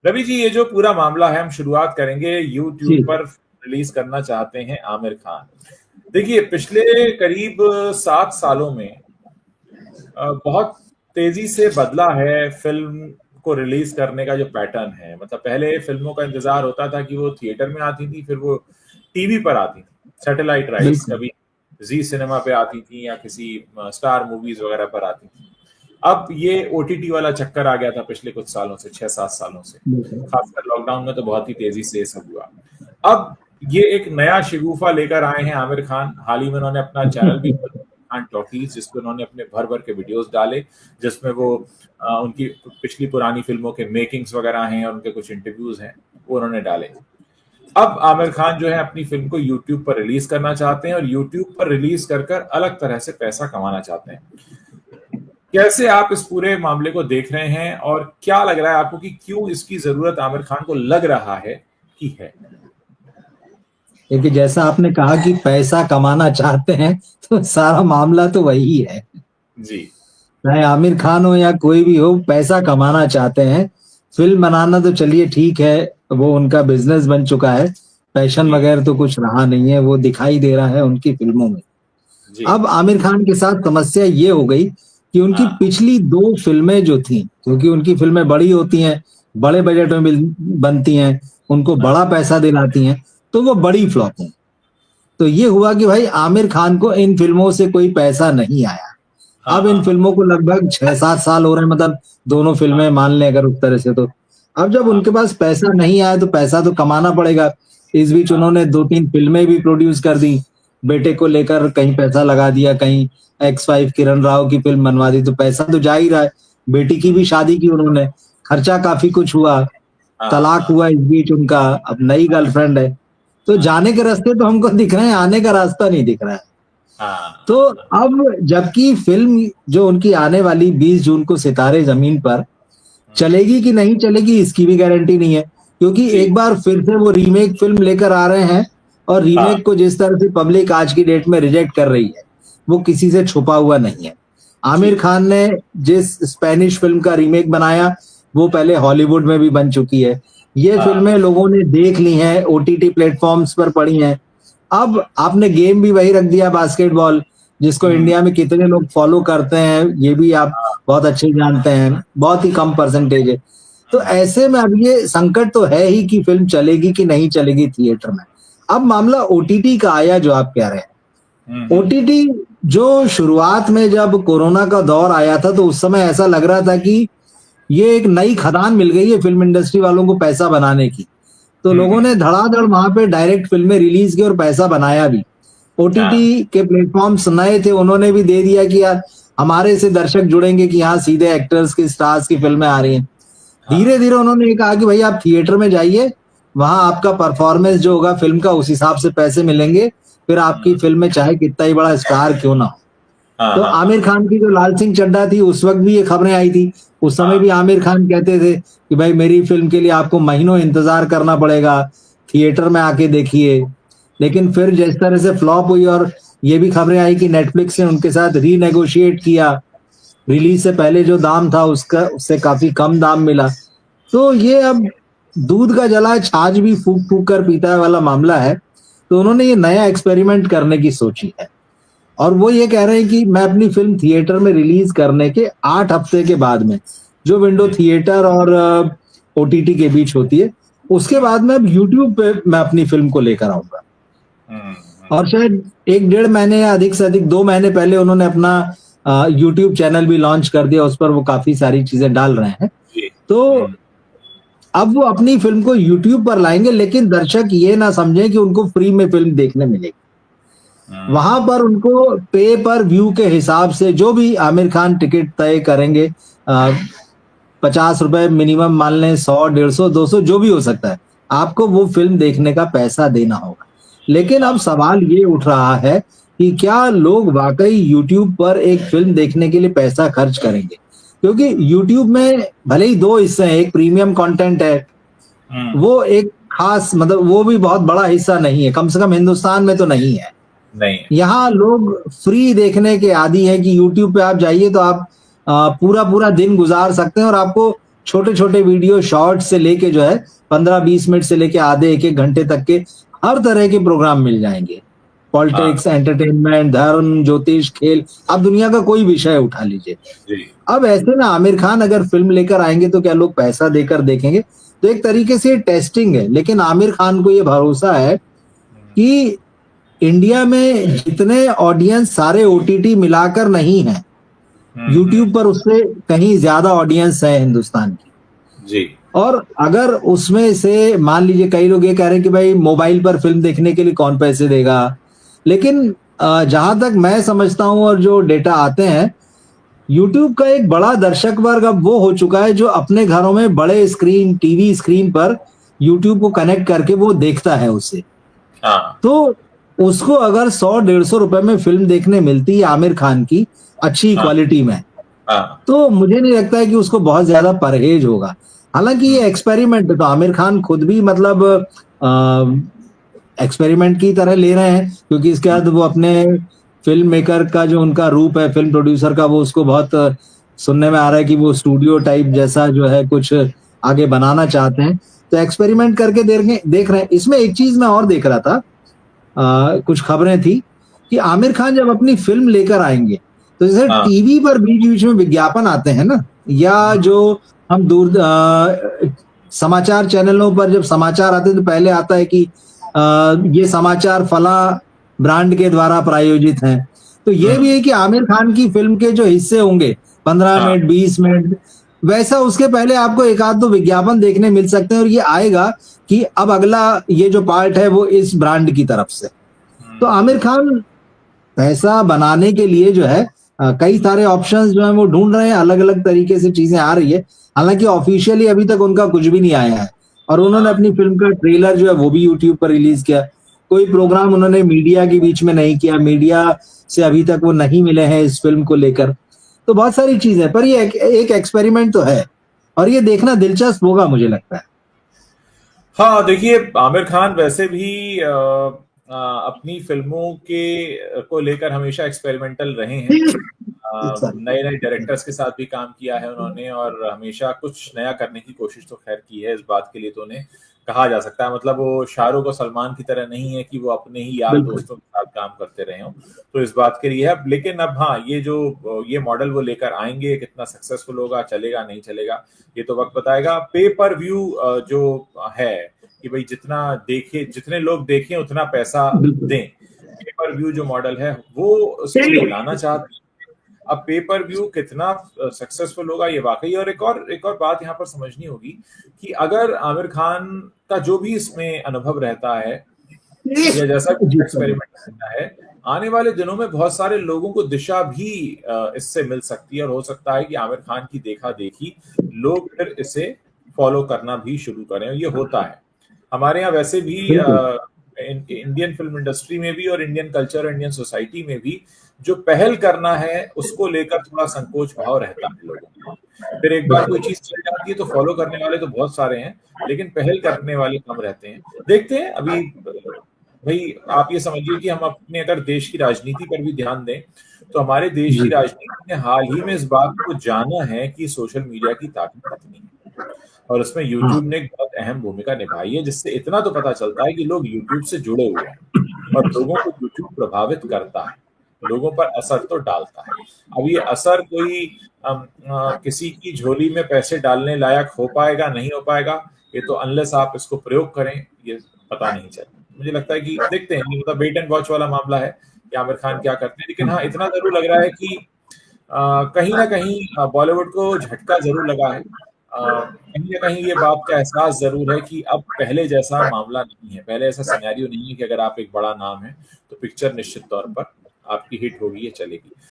रवि जी, ये जो पूरा मामला है, हम शुरुआत करेंगे यूट्यूब जी पर रिलीज करना चाहते हैं आमिर खान। देखिए, पिछले करीब 7 सालों में बहुत तेजी से बदला है फिल्म को रिलीज करने का जो पैटर्न है। मतलब पहले फिल्मों का इंतजार होता था कि वो थिएटर में आती थी, फिर वो टीवी पर आती थी, सैटेलाइट राइट्स, बिल्कुल। कभी जी सिनेमा पे आती थी या किसी स्टार मूवीज वगैरह पर आती थी। अब ये ओटीटी वाला चक्कर आ गया था पिछले कुछ सालों से, 6-7 सालों से। बिल्कुल। खासकर लॉकडाउन में तो बहुत ही तेजी से ये सब हुआ। अब ये एक नया शिगुफा लेकर आए हैं आमिर खान। हाल ही में उन्होंने अपना चैनल भी खोला, खान टॉकीज, जिसपे उन्होंने अपने भर भर के वीडियोस डाले, जिसमें वो उनकी पिछली पुरानी फिल्मों के मेकिंग्स वगैरह हैं और उनके कुछ इंटरव्यूज हैं, वो उन्होंने डाले। अब आमिर खान जो है अपनी फिल्म को यूट्यूब पर रिलीज करना चाहते हैं और यूट्यूब पर रिलीज कर कर अलग तरह से पैसा कमाना चाहते हैं। कैसे आप इस पूरे मामले को देख रहे हैं और क्या लग रहा है आपको कि क्यों इसकी जरूरत आमिर खान को लग रहा है कि है? क्योंकि जैसा आपने कहा कि पैसा कमाना चाहते हैं, तो सारा मामला तो वही है। जी। चाहे आमिर खान हो या कोई भी हो, पैसा कमाना चाहते हैं। फिल्म बनाना तो चलिए ठीक है, वो उनका बिजनेस बन चुका है। पैशन जी। वगैरह तो कुछ रहा नहीं है, वो दिखाई दे रहा है उनकी फिल्मों में। जी। अब आमिर खान के साथ समस्या ये हो गई कि उनकी हाँ। पिछली 2 फिल्में जो थी, क्योंकि उनकी फिल्में बड़ी होती हैं, बड़े बजट में बनती हैं, उनको बड़ा पैसा दिलाती हैं, तो वो बड़ी फ्लॉप हुई। तो ये हुआ कि भाई आमिर खान को इन फिल्मों से कोई पैसा नहीं आया। हाँ। अब इन फिल्मों को लगभग 6-7 साल हो रहे हैं, मतलब दोनों फिल्में मान लें अगर उस तरह से, तो अब जब हाँ। उनके पास पैसा नहीं आया तो पैसा तो कमाना पड़ेगा। इस बीच हाँ। उन्होंने 2-3 फिल्में भी प्रोड्यूस कर दी, बेटे को लेकर कहीं पैसा लगा दिया, कहीं एक्स5 किरण राव की फिल्म बनवा दी, तो पैसा तो जा ही रहा है। बेटी की भी शादी की उन्होंने, खर्चा काफी कुछ हुआ, तलाक हाँ। हुआ इस बीच उनका, अब नई गर्लफ्रेंड है। तो जाने के रास्ते तो हमको दिख रहे हैं, आने का रास्ता नहीं दिख रहा है। हाँ। तो अब जबकि फिल्म जो उनकी आने वाली 20 जून को सितारे जमीन पर चलेगी कि नहीं चलेगी, इसकी भी गारंटी नहीं है, क्योंकि जी। एक बार फिर से वो रीमेक फिल्म लेकर आ रहे हैं और हाँ। रीमेक को जिस तरह से पब्लिक आज की डेट में रिजेक्ट कर रही है, वो किसी से छुपा हुआ नहीं है। आमिर खान ने जिस स्पेनिश फिल्म का रीमेक बनाया, वो पहले हॉलीवुड में भी बन चुकी है। ये हाँ। फिल्में लोगों ने देख ली हैं, ओटीटी प्लेटफॉर्म्स पर पड़ी हैं। अब आपने गेम भी वही रख दिया, बास्केटबॉल, जिसको इंडिया में कितने लोग फॉलो करते हैं, ये भी आप बहुत अच्छे जानते हैं, बहुत ही कम परसेंटेज है। तो ऐसे में अब ये संकट तो है ही कि फिल्म चलेगी कि नहीं चलेगी थिएटर में। अब मामला ओटीटी का आया, जो आप कह रहे हैं। ओटीटी जो शुरुआत में जब कोरोना का दौर आया था, तो उस समय ऐसा लग रहा था कि ये एक नई खदान मिल गई है फिल्म इंडस्ट्री वालों को पैसा बनाने की। तो लोगों ने धड़ाधड़ वहां पे डायरेक्ट फिल्में रिलीज की और पैसा बनाया भी। ओटीटी के प्लेटफॉर्म्स नए थे, उन्होंने भी दे दिया कि यार हमारे से दर्शक जुड़ेंगे कि यहाँ सीधे एक्टर्स की, स्टार्स की फिल्में आ रही हैं। धीरे धीरे उन्होंने ये कहा कि भाई आप थिएटर में जाइए, वहां आपका परफॉर्मेंस जो होगा फिल्म का, उस हिसाब से पैसे मिलेंगे, फिर आपकी फिल्म में चाहे कितना ही बड़ा स्टार क्यों ना हो। तो आमिर खान की जो लाल सिंह चड्ढा थी, उस वक्त भी ये खबरें आई थी। उस समय भी आमिर खान कहते थे कि भाई मेरी फिल्म के लिए आपको महीनों इंतजार करना पड़ेगा, थिएटर में आके देखिए। लेकिन फिर जिस तरह से फ्लॉप हुई और ये भी खबरें आई कि नेटफ्लिक्स ने उनके साथ रीनेगोशिएट किया, रिलीज से पहले जो दाम था उसका, उससे काफी कम दाम मिला। तो ये अब दूध का जला छाछ भी फूक फूक कर पीता है वाला मामला है। तो उन्होंने ये नया एक्सपेरिमेंट करने की सोची है और वो ये कह रहे हैं कि मैं अपनी फिल्म थिएटर में रिलीज करने के 8 हफ्ते के बाद में, जो विंडो थिएटर और ओटीटी के बीच होती है, उसके बाद में अब यूट्यूब पे मैं अपनी फिल्म को लेकर आऊंगा। और शायद 1-1.5 महीने या अधिक से अधिक 2 महीने पहले उन्होंने अपना यूट्यूब चैनल भी लॉन्च कर दिया, उस पर वो काफी सारी चीजें डाल रहे हैं। तो अब वो अपनी फिल्म को यूट्यूब पर लाएंगे, लेकिन दर्शक ये ना समझे कि उनको फ्री में फिल्म देखने मिलेगी। वहां पर उनको पे पर व्यू के हिसाब से जो भी आमिर खान टिकट तय करेंगे, 50 रुपए मिनिमम मान लें, 100, 150, 200 जो भी हो सकता है, आपको वो फिल्म देखने का पैसा देना होगा। लेकिन अब सवाल ये उठ रहा है कि क्या लोग वाकई यूट्यूब पर एक फिल्म देखने के लिए पैसा खर्च करेंगे? क्योंकि यूट्यूब में भले ही 2 हिस्से हैं, एक प्रीमियम कंटेंट है, वो एक खास, मतलब वो भी बहुत बड़ा हिस्सा नहीं है, कम से कम हिंदुस्तान में तो नहीं है। यहाँ लोग फ्री देखने के आदी हैं कि यूट्यूब पे आप जाइए तो आप पूरा पूरा दिन गुजार सकते हैं और आपको छोटे छोटे वीडियो शॉर्ट से लेके जो है 15-20 मिनट से लेके आधे 1-1 घंटे तक के हर तरह के प्रोग्राम मिल जाएंगे। पॉलिटिक्स, एंटरटेनमेंट, धर्म, ज्योतिष, खेल, आप दुनिया का कोई विषय उठा लीजिए। अब ऐसे ना आमिर खान अगर फिल्म लेकर आएंगे तो क्या लोग पैसा देकर देखेंगे? तो एक तरीके से टेस्टिंग है, लेकिन आमिर खान को ये भरोसा है कि इंडिया में जितने ऑडियंस सारे ओटीटी मिलाकर नहीं है, यूट्यूब पर उससे कहीं ज्यादा ऑडियंस है हिंदुस्तान की जी। और अगर उसमें से मान लीजिए कई लोग ये कह रहे हैं कि भाई मोबाइल पर फिल्म देखने के लिए कौन पैसे देगा, लेकिन जहां तक मैं समझता हूं और जो डेटा आते हैं, यूट्यूब का एक बड़ा दर्शक वर्ग अब वो हो चुका है जो अपने घरों में बड़े स्क्रीन, टीवी स्क्रीन पर यूट्यूब को कनेक्ट करके वो देखता है उसे। तो उसको अगर 100-150 रुपए में फिल्म देखने मिलती है आमिर खान की अच्छी क्वालिटी में, तो मुझे नहीं लगता है कि उसको बहुत ज्यादा परहेज होगा। हालांकि ये एक्सपेरिमेंट तो आमिर खान खुद भी मतलब एक्सपेरिमेंट की तरह ले रहे हैं, क्योंकि इसके बाद वो अपने फिल्म मेकर का जो उनका रूप है, फिल्म प्रोड्यूसर का, वो उसको बहुत सुनने में आ रहा है कि वो स्टूडियो टाइप जैसा जो है कुछ आगे बनाना चाहते हैं। तो एक्सपेरिमेंट करके देख रहे हैं। इसमें एक चीज मैं और देख रहा था, कुछ खबरें थी कि आमिर खान जब अपनी फिल्म लेकर आएंगे तो जैसे टीवी पर बीच बीच में विज्ञापन आते हैं ना, या जो हम समाचार चैनलों पर जब समाचार आते हैं तो पहले आता है कि ये समाचार फला ब्रांड के द्वारा प्रायोजित हैं। तो ये भी है कि आमिर खान की फिल्म के जो हिस्से होंगे 15 मिनट 20 मिनट, वैसा उसके पहले आपको एक आध दो विज्ञापन देखने मिल सकते हैं और ये आएगा कि अब अगला ये जो पार्ट है वो इस ब्रांड की तरफ से। तो आमिर खान पैसा बनाने के लिए जो है कई सारे ऑप्शंस जो है वो ढूंढ रहे हैं, अलग अलग तरीके से चीजें आ रही है। हालांकि ऑफिशियली अभी तक उनका कुछ भी नहीं आया है और उन्होंने अपनी फिल्म का ट्रेलर जो है वो भी यूट्यूब पर रिलीज किया। कोई प्रोग्राम उन्होंने मीडिया के बीच में नहीं किया, मीडिया से अभी तक वो नहीं मिले हैं इस फिल्म को लेकर। तो बहुत सारी चीजें, पर ये एक एक्सपेरिमेंट तो है और ये देखना दिलचस्प होगा मुझे लगता है। हाँ देखिए, आमिर खान वैसे भी अपनी फिल्मों के को लेकर हमेशा एक्सपेरिमेंटल रहे हैं। नए नए डायरेक्टर्स के साथ भी काम किया है उन्होंने और हमेशा कुछ नया करने की कोशिश तो खैर की है। इस बात के लिए तो उन्हें कहा जा सकता है, मतलब वो शाहरुख और सलमान की तरह नहीं है कि वो अपने ही यार दोस्तों के साथ काम करते रहे हों, तो इस बात के लिए है। लेकिन अब हाँ, ये मॉडल वो लेकर आएंगे, कितना सक्सेसफुल होगा, चलेगा नहीं चलेगा, ये तो वक्त बताएगा। पे पर व्यू जो है कि भाई जितने लोग देखें उतना पैसा दें, पे पर व्यू जो मॉडल है वो उसको लाना चाहते हैं। अब पे पर व्यू कितना सक्सेसफुल होगा ये वाकई। और एक और बात यहाँ पर समझनी होगी कि अगर आमिर खान का जो भी इसमें अनुभव रहता है या जैसा कुछ एक्सपेरिमेंट रहता है, आने वाले दिनों में बहुत सारे लोगों को दिशा भी इससे मिल सकती है और हो सकता है कि आमिर खान की देखा देखी लोग फिर इसे फॉलो करना भी शुरू करें। ये होता है हमारे यहाँ वैसे भी, इंडियन फिल्म इंडस्ट्री में भी और इंडियन कल्चर और इंडियन सोसाइटी में भी जो पहल करना है उसको लेकर थोड़ा संकोच भाव रहता है लोगों को। फिर एक बार कोई चीज चल जाती है तो फॉलो करने वाले तो बहुत सारे हैं, लेकिन पहल करने वाले कम रहते हैं। देखते हैं अभी भाई, आप ये समझिए कि हम अपने अगर देश की राजनीति पर भी ध्यान दें तो हमारे देश की राजनीति ने हाल ही में इस बात को जाना है कि सोशल मीडिया की ताकत कितनी है और उसमें यूट्यूब ने एक बहुत अहम भूमिका निभाई है, जिससे इतना तो पता चलता है कि लोग यूट्यूब से जुड़े हुए हैं और लोगों को यूट्यूब प्रभावित करता है, लोगों पर असर तो डालता है। अब ये असर कोई किसी की झोली में पैसे डालने लायक हो पाएगा नहीं हो पाएगा, ये तो अनलेस आप इसको प्रयोग करें ये पता नहीं चलता। मुझे लगता है कि देखते हैं, मतलब वेट एंड वॉच वाला मामला है कि आमिर खान क्या करते हैं। लेकिन हाँ, इतना जरूर लग रहा है कि कहीं ना कहीं बॉलीवुड को झटका जरूर लगा है। कहीं ना कहीं ये बात का एहसास जरूर है कि अब पहले जैसा मामला नहीं है, पहले ऐसा सिनेरियो नहीं है कि अगर आप एक बड़ा नाम है तो पिक्चर निश्चित तौर पर आपकी हिट होगी, ये चलेगी।